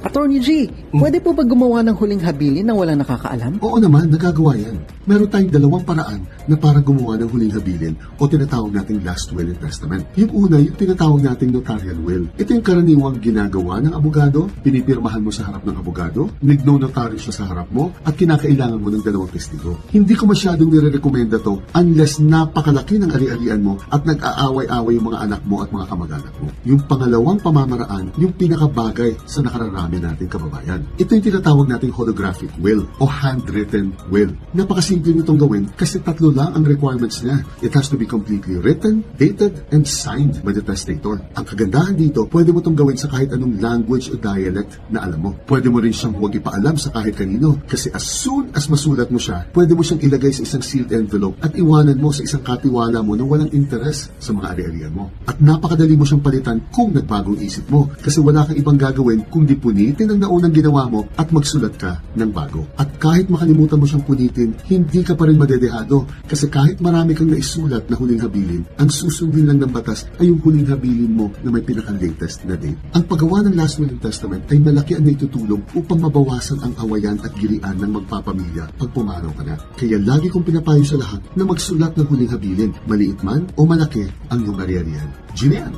Attorney G, pwede po ba gumawa ng huling habilin nang walang nakakaalam? Oo naman, nagagawa yan. Meron tayong dalawang paraan na para gumawa ng huling habilin o tinatawag nating last will and testament. Yung una, yung tinatawag nating notarial will. Ito yung karaniwang ginagawa ng abogado, pinipirmahan mo sa harap ng abogado, nagno-notaryo siya sa harap mo, at kinakailangan mo ng dalawang testigo. Hindi ko masyadong nire-recommenda to unless napakalaki ng ari-arian mo at nag-aaway-away yung mga anak mo at mga kamag-anak mo. Yung pangalawang pamamaraan, yung pinakabagay sa nakararami nating kababayan. Ito yung tinatawag nating holographic will o handwritten will. Napakasimple nitong gawin kasi tatlo lang ang requirements niya. It has to be completely written, dated, and signed by the testator. Ang kagandahan dito, pwede mo itong gawin sa kahit anong language o dialect na alam mo. Pwede mo rin siyang huwag ipaalam sa kahit kanino kasi as soon as masulat mo siya, pwede mo siyang ilagay sa isang sealed envelope at iwanan mo sa isang katiwala mo na walang interes sa mga ari-arian mo. At napakadali mo siyang palitan kung nagbagong isip mo kasi wala kang ibang gagawin kung di punitin ang naunang ginawa mo at magsulat ka ng bago. At kahit makalimutan mo siyang punitin, hindi ka pa rin madedehado kasi kahit marami kang naisulat na huling habilin, ang susundin lang ng batas ay yung huling habilin mo na may pinaka-latest na date. Ang paggawa ng last will and testament ay malaki ang naitutulong upang mabawasan ang awayan at gilian ng magpapamilya pag pumanaw ka na. Kaya lagi kong pinapayo sa lahat na magsulat ng huling habilin, maliit man o malaki ang iyong ari-arian. Julian!